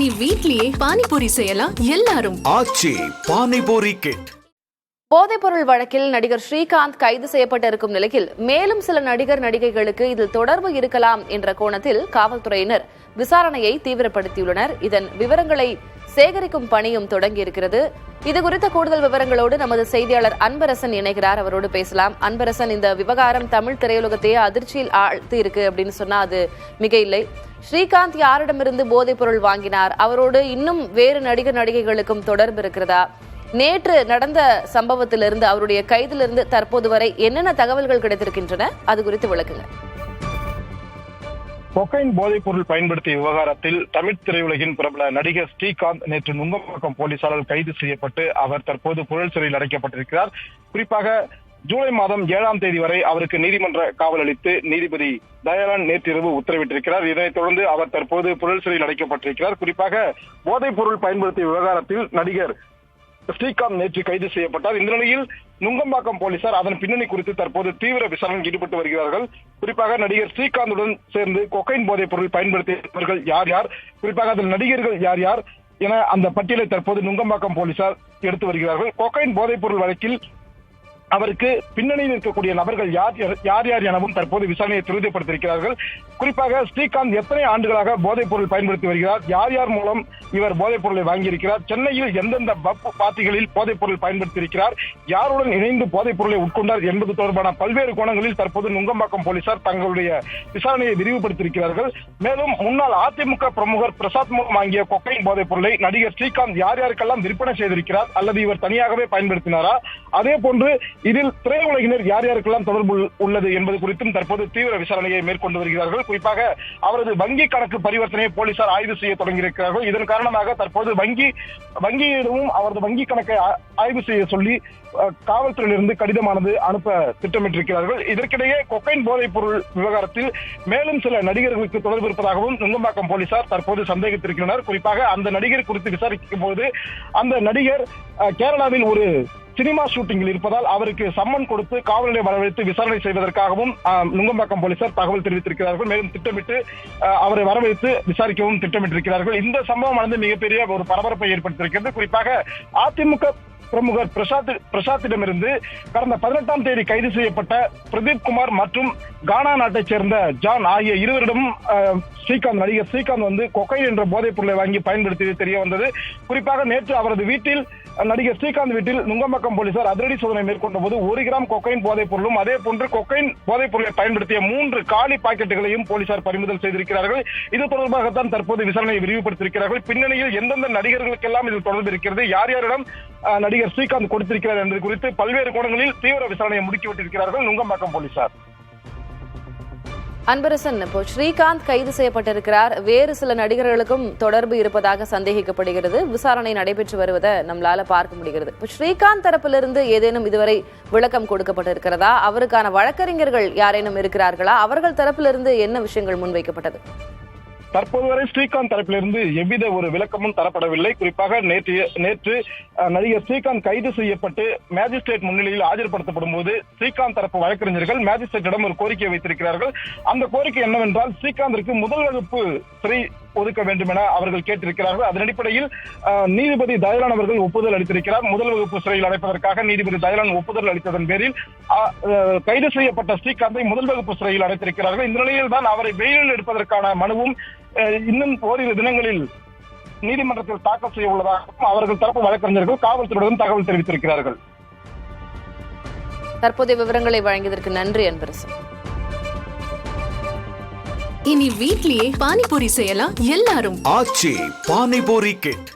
இனி வீட்லயே பானிபூரி செய்யலாம் எல்லாரும். ஆச்சி பானிபூரி கிட். போதைப்பொருள் வழக்கில் நடிகர் ஸ்ரீகாந்த் கைது செய்யப்பட்டிருக்கும் நிலையில் மேலும் சில நடிகர் நடிகைகளுக்கு இதில் தொடர்பு இருக்கலாம் என்ற கோணத்தில் காவல்துறையினர் விசாரணையை தீவிரப்படுத்தியுள்ளனர். இதன் விவரங்களை சேகரிக்கும் பணியும் தொடங்கியிருக்கிறது. இதுகுறித்த கூடுதல் விவரங்களோடு நமது செய்தியாளர் அன்பரசன் இணைகிறார். அவரோடு பேசலாம். அன்பரசன், இந்த விவகாரம் தமிழ் திரையுலகத்தையே அதிர்ச்சியில் ஆழ்த்தி இருக்கு அப்படின்னு சொன்னா அது மிக இல்லை. ஸ்ரீகாந்த் யாரிடமிருந்து போதைப் பொருள் வாங்கினார்? அவரோடு இன்னும் வேறு நடிகர் நடிகைகளுக்கும் தொடர்பு இருக்கிறதா? நேற்று நடந்த சம்பவத்திலிருந்து அவருடைய கைதிலிருந்து தற்போது வரை என்னென்ன தகவல்கள் கிடைத்திருக்கின்றன? அது குறித்து விளக்குங்க. கொக்கைன் போதைப் பொருள் பயன்படுத்திய விவகாரத்தில் தமிழ் திரையுலகின் பிரபல நடிகர் ஸ்ரீகாந்த் நேற்று நுங்கம்பாக்கம் போலீசாரால் கைது செய்யப்பட்டு அவர் தற்போது புழல் சிறையில் அடைக்கப்பட்டிருக்கிறார். குறிப்பாக ஜூலை மாதம் 7ஆம் தேதி வரை அவருக்கு நீதிமன்ற காவல் அளித்து நீதிபதி தயாளன் நேற்றிரவு உத்தரவிட்டிருக்கிறார். இதனைத் தொடர்ந்து அவர் தற்போது புழல் சிறையில் அடைக்கப்பட்டிருக்கிறார். குறிப்பாக போதைப் பொருள் பயன்படுத்திய விவகாரத்தில் நடிகர் ஸ்ரீகாந்த் நேற்று கைது செய்யப்பட்டார். இந்த நிலையில் நுங்கம்பாக்கம் போலீசார் அதன் பின்னணி குறித்து தற்போது தீவிர விசாரணையில் ஈடுபட்டு வருகிறார்கள். குறிப்பாக நடிகர் ஸ்ரீகாந்துடன் சேர்ந்து கொக்கைன் போதைப் பொருள் பயன்படுத்தியவர்கள் யார் யார், குறிப்பாக அதில் நடிகர்கள் யார் யார் என அந்த பட்டியலை தற்போது நுங்கம்பாக்கம் போலீசார் எடுத்து வருகிறார்கள். கொக்கைன் போதைப் பொருள் வழக்கில் அவருக்கு பின்னணியில் இருக்கக்கூடிய நபர்கள் யார் யார் எனவும் தற்போது விசாரணையை துரிதப்படுத்தியிருக்கிறார்கள். குறிப்பாக ஸ்ரீகாந்த் எத்தனை ஆண்டுகளாக போதைப் பொருள் பயன்படுத்தி வருகிறார், யார் யார் மூலம் இவர் போதைப் பொருளை வாங்கியிருக்கிறார், சென்னையில் எந்தெந்த பப் பார்ட்டிகளில் போதைப் பொருள் பயன்படுத்தியிருக்கிறார், யாருடன் இணைந்து போதைப் பொருளை உட்கொண்டார் என்பது தொடர்பான பல்வேறு கோணங்களில் தற்போது நுங்கம்பாக்கம் போலீசார் தங்களுடைய விசாரணையை விரிவுபடுத்தியிருக்கிறார்கள். மேலும் முன்னாள் அதிமுக பிரமுகர் பிரசாத் மூலம் வாங்கிய கொக்கைன் போதைப் பொருளை நடிகர் ஸ்ரீகாந்த் யார் யாருக்கெல்லாம் விற்பனை செய்திருக்கிறார் அல்லது இவர் தனியாகவே பயன்படுத்தினாரா, அதே போன்று இதில் திரையுலகினர் யார் யாருக்கெல்லாம் தொடர்பு உள்ளது என்பது குறித்தும் தற்போது தீவிர விசாரணையை மேற்கொண்டு வருகிறார்கள். குறிப்பாக அவரது வங்கி கணக்கு பரிவர்த்தனையை போலீசார் ஆய்வு செய்ய தொடங்கியிருக்கிறார்கள். இதன் காரணமாக தற்போது வங்கியிடமும் அவரது வங்கி கணக்கை ஆய்வு செய்ய சொல்லி காவல்துறையிலிருந்து கடிதமானது அனுப்ப திட்டமிட்டிருக்கிறார்கள். இதற்கிடையே கொக்கைன் போதைப் பொருள் விவகாரத்தில் மேலும் சில நடிகர்களுக்கு தொடர்பு இருப்பதாகவும் நுங்கம்பாக்கம் போலீசார் தற்போது சந்தேகித்திருக்கின்றனர். குறிப்பாக அந்த நடிகர் குறித்து விசாரிக்கும் போது அந்த நடிகர் கேரளாவில் ஒரு சினிமா ஷூட்டிங்கில் இருப்பதால் அவருக்கு சம்மன் கொடுத்து காவல் நிலையம் வரவழைத்து விசாரணை செய்வதற்காகவும் நுங்கம்பாக்கம் போலீசார் தகவல் தெரிவித்திருக்கிறார்கள். மேலும் திட்டமிட்டு அவரை வரவழைத்து விசாரிக்கவும் திட்டமிட்டிருக்கிறார்கள். இந்த சம்பவமானது மிகப்பெரிய ஒரு பரபரப்பை ஏற்படுத்தியிருக்கிறது. குறிப்பாக அதிமுக பிரமுகர் பிரசாத்திடமிருந்து கடந்த 18ஆம் தேதி கைது செய்யப்பட்ட பிரதீப் குமார் மற்றும் கானா நாட்டைச் சேர்ந்த ஜான் ஆகிய இருவரிடமும் நடிகர் ஸ்ரீகாந்த் கொக்கைன் என்ற போதைப் பொருளை வாங்கி பயன்படுத்தியது தெரிய வந்தது. குறிப்பாக நேற்று அவரது வீட்டில் நடிகர் ஸ்ரீகாந்த் வீட்டில் நுங்கம்பாக்கம் போலீசார் அதிரடி சோதனை மேற்கொண்ட போது 1 கிராம் கொக்கைன் போதைப் பொருளும் அதே போன்று கொக்கைன் போதைப் பொருளை பயன்படுத்திய 3 காலி பாக்கெட்டுகளையும் போலீசார் பறிமுதல் செய்திருக்கிறார்கள். இது தொடர்பாகத்தான் தற்போது விசாரணையை விரிவுபடுத்தியிருக்கிறார்கள். பின்னணியில் எந்தெந்த நடிகர்களுக்கெல்லாம் இதில் தொடர்பு இருக்கிறது, யார் யாரிடம் நடிகர் ஸ்ரீகாந்த் கொடுத்திருக்கிறார் என்பது குறித்து பல்வேறு கோணங்களில் தீவிர விசாரணையை முடுக்கிவிட்டிருக்கிறார்கள் நுங்கம்பாக்கம் போலீசார். அன்பரசன், இப்போ ஸ்ரீகாந்த் கைது செய்யப்பட்டிருக்கிறார். வேறு சில நடிகர்களுக்கும் தொடர்பு இருப்பதாக சந்தேகிக்கப்படுகிறது. விசாரணை நடைபெற்று வருவதை நம்மளால பார்க்க முடிகிறது. இப்போ ஸ்ரீகாந்த் தரப்பிலிருந்து ஏதேனும் இதுவரை விளக்கம் கொடுக்கப்பட்டிருக்கிறதா? அவருக்கான வழக்கறிஞர்கள் யாரேனும் இருக்கிறார்களா? அவர்கள் தரப்பிலிருந்து என்ன விஷயங்கள் முன்வைக்கப்பட்டது? தற்போது வரை ஸ்ரீகாந்த் தரப்பிலிருந்து எவ்வித ஒரு விளக்கமும் தரப்படவில்லை. குறிப்பாக நேற்று நடிகர் ஸ்ரீகாந்த் கைது செய்யப்பட்டு மேஜிஸ்ட்ரேட் முன்னிலையில் ஆஜர்படுத்தப்படும் போது ஸ்ரீகாந்த் தரப்பு வழக்கறிஞர்கள் மேஜிஸ்ட்ரேட்டிடம் ஒரு கோரிக்கை வைத்திருக்கிறார்கள். அந்த கோரிக்கை என்னவென்றால் ஸ்ரீகாந்திற்கு முதல் வகுப்பு சிறை ஒதுக்க வேண்டும் என அவர்கள் கேட்டிருக்கிறார்கள். அதன் அடிப்படையில் நீதிபதி தயாளன் அவர்கள் ஒப்புதல் அளித்திருக்கிறார். முதல் வகுப்பு சிறையில் அடைப்பதற்காக நீதிபதி தயாளன் ஒப்புதல் அளித்ததன் பேரில் கைது செய்யப்பட்ட ஸ்ரீகாந்தை முதல் வகுப்பு சிறையில் அடைத்திருக்கிறார்கள். இந்த நிலையில் தான் அவரை பெயிலில் எடுப்பதற்கான மனுவும் இன்னும் ஓரிரு தினங்களில் நீதிமன்றத்தில் தாக்கல் செய்ய உள்ளதாகவும் அவர்கள் தரப்பு வழக்கறிஞர்கள் காவல்துறையுடன் தகவல் தெரிவித்திருக்கிறார்கள். தற்போதைய விவரங்களை வழங்கியதற்கு நன்றி அன்பரசன். இனி வீட்லயே பானிபூரி செய்யலாம் எல்லாரும். ஆச்சி பானிபூரி கிட்.